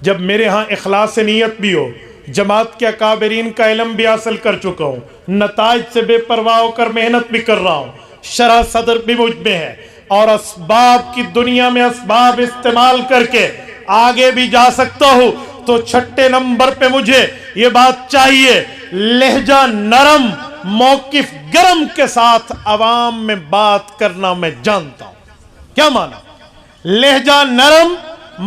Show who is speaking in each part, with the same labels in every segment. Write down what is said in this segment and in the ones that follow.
Speaker 1: جب میرے ہاں اخلاص نیت بھی ہو، جماعت کے اکابرین کا علم بھی حاصل کر چکا ہوں، نتائج سے بے پرواہ ہو کر محنت بھی کر رہا ہوں، شرح صدر بھی مجھ میں ہے، اور اسباب کی دنیا میں اسباب استعمال کر کے آگے بھی جا سکتا ہوں، تو چھٹے نمبر پہ مجھے یہ بات چاہیے، لہجہ نرم موقف گرم کے ساتھ عوام میں بات کرنا میں جانتا ہوں۔ کیا معنی؟ لہجہ نرم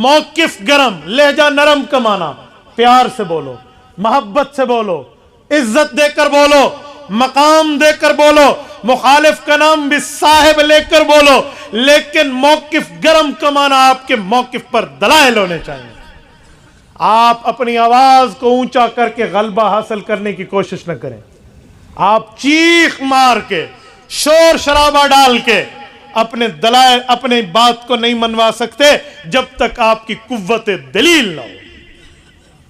Speaker 1: موقف گرم۔ لہجہ نرم کا معنی پیار سے بولو، محبت سے بولو، عزت دے کر بولو، مقام دے کر بولو، مخالف کا نام بھی صاحب لے کر بولو، لیکن موقف گرم کا معنی آپ کے موقف پر دلائل ہونے چاہیے۔ آپ اپنی آواز کو اونچا کر کے غلبہ حاصل کرنے کی کوشش نہ کریں، آپ چیخ مار کے شور شرابہ ڈال کے اپنے دلائل اپنے بات کو نہیں منوا سکتے جب تک آپ کی قوت دلیل نہ ہو۔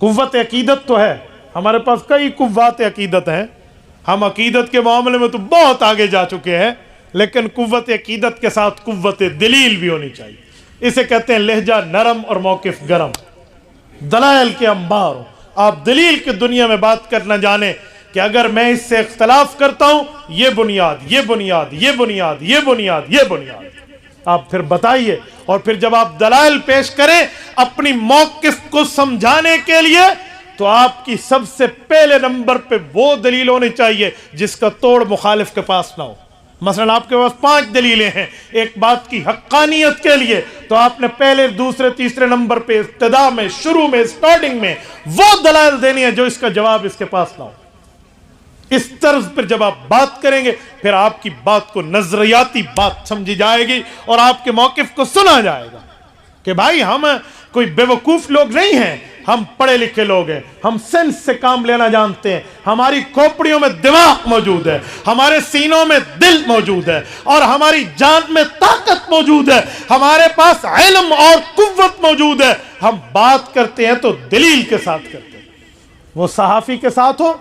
Speaker 1: قوت عقیدت تو ہے، ہمارے پاس کئی قوت عقیدت ہیں، ہم عقیدت کے معاملے میں تو بہت آگے جا چکے ہیں، لیکن قوت عقیدت کے ساتھ قوت دلیل بھی ہونی چاہیے۔ اسے کہتے ہیں لہجہ نرم اور موقف گرم، دلائل کے انبار ہو۔ آپ دلیل کی دنیا میں بات کرنا جانیں کہ اگر میں اس سے اختلاف کرتا ہوں، یہ بنیاد، یہ بنیاد، یہ بنیاد، یہ بنیاد، یہ بنیاد، آپ پھر بتائیے۔ اور پھر جب آپ دلائل پیش کریں اپنی موقف کو سمجھانے کے لیے، تو آپ کی سب سے پہلے نمبر پہ وہ دلیل ہونی چاہیے جس کا توڑ مخالف کے پاس نہ ہو۔ مثلا آپ کے پاس 5 دلیلیں ہیں ایک بات کی حقانیت کے لیے، تو آپ نے پہلے، دوسرے، تیسرے نمبر پہ ابتدا میں، شروع میں، سٹارٹنگ میں وہ دلائل دینی ہے جو اس کا جواب اس کے پاس نہ ہو۔ اس طرز پر جب آپ بات کریں گے، پھر آپ کی بات کو نظریاتی بات سمجھی جائے گی اور آپ کے موقف کو سنا جائے گا کہ بھائی ہم کوئی بیوقوف لوگ نہیں ہیں، ہم پڑھے لکھے لوگ ہیں، ہم سینس سے کام لینا جانتے ہیں، ہماری کھوپڑیوں میں دماغ موجود ہے، ہمارے سینوں میں دل موجود ہے، اور ہماری جان میں طاقت موجود ہے، ہمارے پاس علم اور قوت موجود ہے۔ ہم بات کرتے ہیں تو دلیل کے ساتھ کرتے ہیں، وہ صحافی کے ساتھ ہو،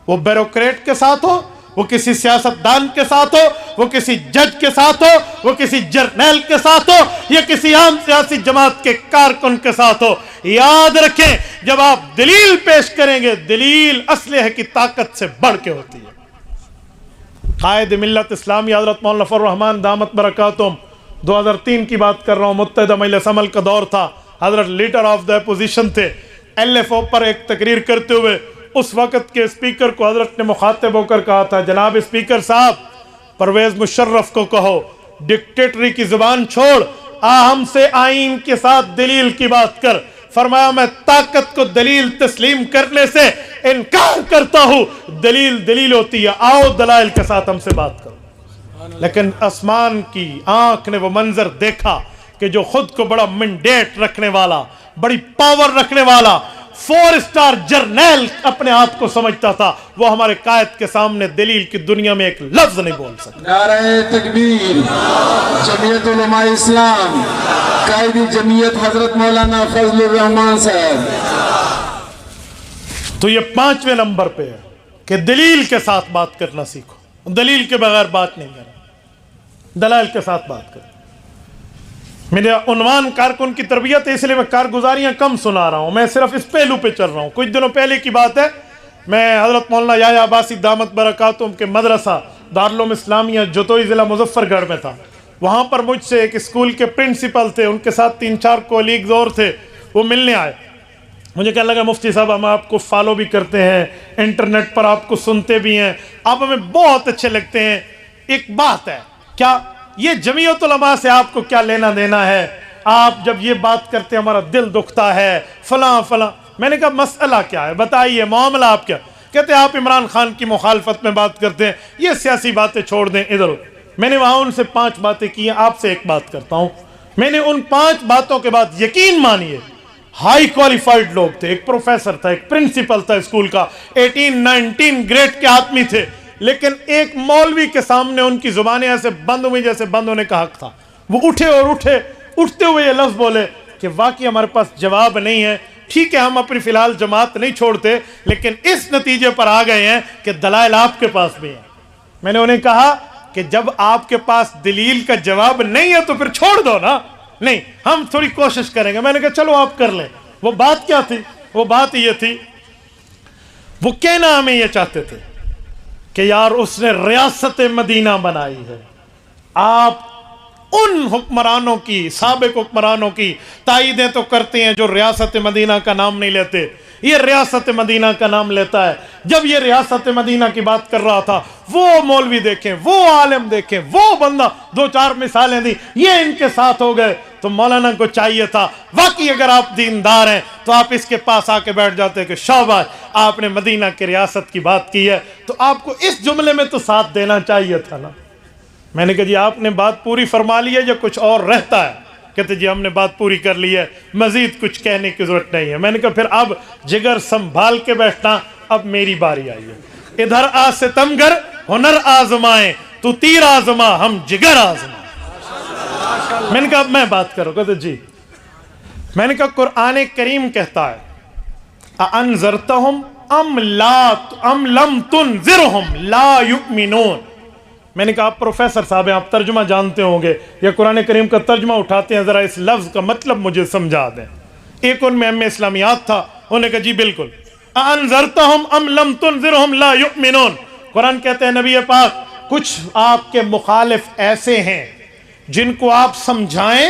Speaker 1: وہ بیوروکریٹ کے ساتھ ہو، وہ کسی سیاستدان کے ساتھ ہو، وہ کسی جج کے ساتھ ہو، وہ کسی جرنیل کے ساتھ ہو، یا کسی عام سیاسی جماعت کے کارکن کے ساتھ ہو، یاد رکھیں جب آپ دلیل پیش کریں گے، دلیل اسلحہ کی طاقت سے بڑھ کے ہوتی ہے۔ قائد ملت اسلامی حضرت مولانا فضل الرحمان دامت برکاتہم 2003 کی بات کر رہا ہوں، متحدہ مجلس عمل کا دور تھا، حضرت لیڈر آف دا اپوزیشن تھے، LFO پر ایک تقریر کرتے ہوئے اس وقت کے اسپیکر کو حضرت نے مخاطب ہو کر کہا تھا، جناب اسپیکر صاحب، پرویز مشرف کو کہو ڈکٹیٹری کی زبان چھوڑ، ہم سے آئین کے ساتھ دلیل کی بات کر۔ فرمایا میں طاقت کو دلیل تسلیم کرنے سے انکار کرتا ہوں، دلیل دلیل ہوتی ہے، آؤ دلائل کے ساتھ ہم سے بات کرو۔ لیکن آسمان کی آنکھ نے وہ منظر دیکھا کہ جو خود کو بڑا منڈیٹ رکھنے والا، بڑی پاور رکھنے والا 4 اسٹار جرنیل اپنے آپ کو سمجھتا تھا، وہ ہمارے قائد کے سامنے دلیل کی دنیا میں ایک لفظ نہیں بول سکتا۔
Speaker 2: نعرہ تکبیر، جمعیت علماء اسلام، قائدی جمعیت حضرت مولانا فضل الرحمان صاحب۔
Speaker 1: تو یہ 5ویں نمبر پہ ہے کہ دلیل کے ساتھ بات کرنا سیکھو، دلیل کے بغیر بات نہیں کرنا، دلائل کے ساتھ بات کرو۔ میرا عنوان کارکن کی تربیت ہے، اس لیے میں کارگزاریاں کم سنا رہا ہوں، میں صرف اس پہلو پہ چل رہا ہوں۔ کچھ دنوں پہلے کی بات ہے، میں حضرت مولانا یحییٰ عباسی دامت برکاتہم کے مدرسہ دارالعلوم اسلامیہ جتوئی ضلع مظفر گڑھ میں تھا۔ وہاں پر مجھ سے ایک اسکول کے پرنسپل تھے، ان کے ساتھ 3-4 کولیگز اور تھے، وہ ملنے آئے۔ مجھے کہنے لگا مفتی صاحب ہم آپ کو فالو بھی کرتے ہیں، انٹرنیٹ پر آپ کو سنتے بھی ہیں، آپ ہمیں بہت اچھے لگتے ہیں، ایک بات ہے، کیا یہ جمعیت علماء سے آپ کو کیا لینا دینا ہے؟ آپ جب یہ بات کرتے ہیں ہمارا دل دکھتا ہے، فلاں فلاں۔ میں نے کہا مسئلہ کیا ہے، بتائیے معاملہ آپ کیا؟ کہتے ہیں آپ عمران خان کی مخالفت میں بات کرتے ہیں، یہ سیاسی باتیں چھوڑ دیں ادھر۔ میں نے وہاں ان سے 5 باتیں کی ہیں، آپ سے ایک بات کرتا ہوں۔ میں نے ان 5 باتوں کے بعد یقین مانیے، ہائی کوالیفائڈ لوگ تھے، ایک پروفیسر تھا، ایک پرنسپل تھا اسکول کا، 18-19 گریڈ کے آدمی تھے، لیکن ایک مولوی کے سامنے ان کی زبانیں ایسے بند ہوئی جیسے بند ہونے کا حق تھا۔ وہ اٹھتے ہوئے یہ لفظ بولے کہ واقعی ہمارے پاس جواب نہیں ہے، ٹھیک ہے ہم اپنی فی الحال جماعت نہیں چھوڑتے، لیکن اس نتیجے پر آ گئے ہیں کہ دلائل آپ کے پاس بھی ہیں۔ میں نے انہیں کہا کہ جب آپ کے پاس دلیل کا جواب نہیں ہے تو پھر چھوڑ دو نا۔ نہیں، ہم تھوڑی کوشش کریں گے۔ میں نے کہا چلو آپ کر لیں۔ وہ بات کیا تھی؟ وہ بات یہ تھی، وہ کہنا ہمیں یہ چاہتے تھے کہ یار اس نے ریاست مدینہ بنائی ہے، آپ ان حکمرانوں کی، سابق حکمرانوں کی تائیدیں تو کرتے ہیں جو ریاست مدینہ کا نام نہیں لیتے، یہ ریاست مدینہ کا نام لیتا ہے۔ جب یہ ریاست مدینہ کی بات کر رہا تھا، وہ مولوی دیکھیں، وہ عالم دیکھیں، وہ بندہ، دو چار مثالیں دی، یہ ان کے ساتھ ہو گئے۔ تو مولانا کو چاہیے تھا، واقعی اگر آپ دیندار ہیں تو آپ اس کے پاس آ کے بیٹھ جاتے کہ شاباش، آپ نے مدینہ کی ریاست کی بات کی ہے تو آپ کو اس جملے میں تو ساتھ دینا چاہیے تھا نا۔ میں نے کہا جی آپ نے بات پوری فرما لی ہے یا کچھ اور رہتا ہے؟ کہتے جی ہم نے بات پوری کر لی ہے، مزید کچھ کہنے کی ضرورت نہیں ہے۔ میں نے کہا پھر اب جگر سنبھال کے بیٹھنا، اب میری باری آئی ہے۔ ادھر آ ستمگر ہنر آزمائیں، تو تیر آزما ہم جگر آزمائیں۔ میں نے کہا اب میں بات کروں۔ کہتے جی، میں نے کہا قرآن کریم کہتا ہے اَأَنذَرْتَهُمْ أَمْ لَمْ تُنذِرْهُمْ لَا يُؤْمِنُونَ۔ میں نے کہا آپ پروفیسر صاحب ہیں، آپ ترجمہ جانتے ہوں گے، یا قرآن کریم کا ترجمہ اٹھاتے ہیں، ذرا اس لفظ کا مطلب مجھے سمجھا دیں۔ ایک ان میں ایم اسلامیات تھا، انہوں نے کہا جی بالکل، اَأَنذَرْتَهُمْ أَمْ لَمْ تُنذِرْهُمْ لَا يُؤْمِنُونَ۔ قرآن کہتے ہیں نبی پاک کچھ آپ کے مخالف ایسے ہیں جن کو آپ سمجھائیں،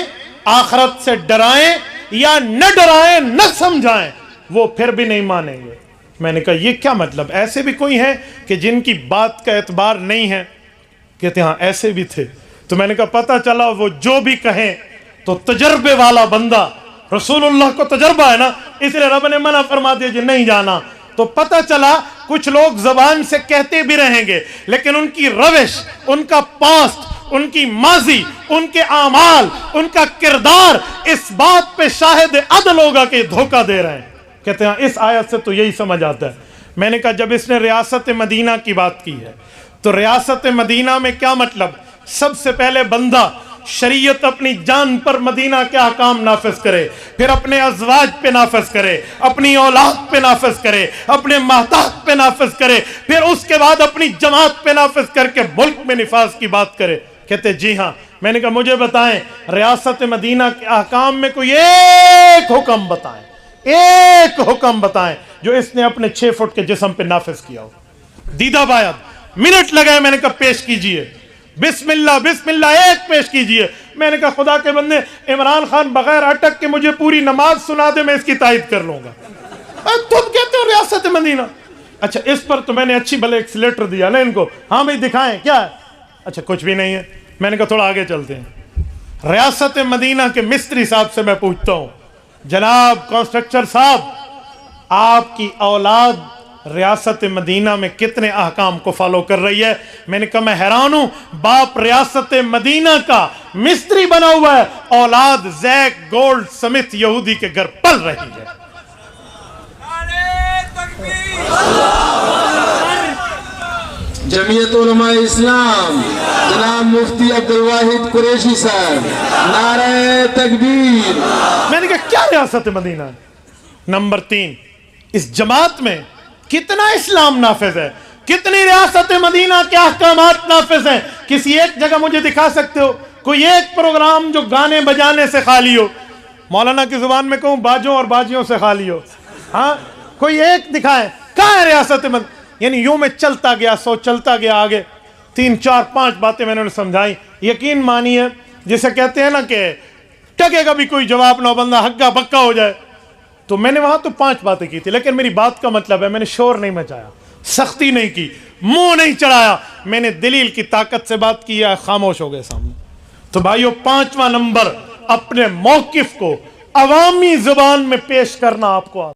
Speaker 1: آخرت سے ڈرائیں یا نہ ڈرائیں نہ سمجھائیں، وہ پھر بھی نہیں مانیں گے۔ میں نے کہا یہ کیا مطلب؟ ایسے بھی کوئی ہیں کہ جن کی بات کا اعتبار نہیں ہے؟ کہتے ہاں ایسے بھی تھے۔ تو میں نے کہا پتہ چلا وہ جو بھی کہیں تو تجربے والا بندہ، رسول اللہ کو تجربہ ہے نا، اس لیے رب نے منع فرما دیا جی نہیں جانا۔ تو پتہ چلا کچھ لوگ زبان سے کہتے بھی رہیں گے لیکن ان کی روش، ان کا پاسٹ، ان کی ماضی، ان کے اعمال، ان کا کردار اس بات پہ شاہد عدل ہوگا کہ دھوکہ دے رہے ہیں۔ کہتے ہیں اس آیت سے تو یہی سمجھ آتا ہے۔ میں نے کہا جب اس نے ریاست مدینہ کی بات کی ہے تو ریاست مدینہ میں کیا مطلب؟ سب سے پہلے بندہ شریعت اپنی جان پر مدینہ کے احکام نافذ کرے، پھر اپنے ازواج پہ نافذ کرے، اپنی اولاد پہ نافذ کرے، اپنے محتاج پہ نافذ کرے، پھر اس کے بعد اپنی جماعت پہ نافذ کر کے ملک میں نفاذ کی بات کرے۔ کہتے جی ہاں۔ میں نے کہا مجھے بتائیں ریاست مدینہ کے احکام میں کوئی ایک حکم بتائیں، ایک حکم بتائیں جو اس نے اپنے 6 فٹ کے جسم پہ نافذ کیا ہو۔ دیدہ باید منٹ لگائے، میں نے کہا پیش کیجئے، بسم اللہ بسم اللہ، ایک پیش کیجئے۔ میں نے کہا خدا کے بندے عمران خان بغیر اٹک کے مجھے پوری نماز سنا دے، میں اس کی تائید کر لوں گا۔ تم کہتے ہو ریاست مدینہ؟ اچھا اس پر تو میں نے اچھی بھلے ایک لیٹر دیا نا ان کو، ہاں بھائی دکھائیں کیا ہے؟ اچھا کچھ بھی نہیں ہے۔ میں نے کہا تھوڑا آگے چلتے ہیں۔ ریاست مدینہ کے مستری صاحب سے میں پوچھتا ہوں، جناب کنسٹرکٹر صاحب، آپ کی اولاد ریاست مدینہ میں کتنے احکام کو فالو کر رہی ہے؟ میں نے کہا میں حیران ہوں، باپ ریاست مدینہ کا مستری بنا ہوا ہے، اولاد زیک گولڈ سمتھ یہودی کے گھر پل رہی ہے۔
Speaker 2: جمعیت علماء اسلام جناب مفتی عبدالواحد قریشی صاحب، نعرہ تکبیر۔
Speaker 1: میں نے کہا کیا ریاست مدینہ ہے؟ نمبر 3، اس جماعت میں کتنا اسلام نافذ ہے، کتنی ریاست مدینہ کے احکامات نافذ ہیں؟ کسی ایک جگہ مجھے دکھا سکتے ہو کوئی ایک پروگرام جو گانے بجانے سے خالی ہو؟ مولانا کی زبان میں کہوں باجوں اور باجیوں سے خالی ہو؟ ہاں کوئی ایک دکھائے، کہاں ہے ریاست مدینہ؟ یعنی یوں میں چلتا گیا، چلتا گیا آگے، 3 4 5 باتیں میں نے انہیں سمجھائی۔ یقین مانیے جسے کہتے ہیں نا کہ ٹکے گا بھی کوئی جواب نہ، بندہ ہگا بکا ہو جائے، تو میں نے وہاں تو 5 باتیں کی تھی، لیکن میری بات کا مطلب ہے میں نے شور نہیں مچایا، سختی نہیں کی، منہ نہیں چڑھایا، میں نے دلیل کی طاقت سے بات کی ہے، خاموش ہو گئے سامنے۔ تو بھائیو 5واں نمبر، اپنے موقف کو عوامی زبان میں پیش کرنا آپ کو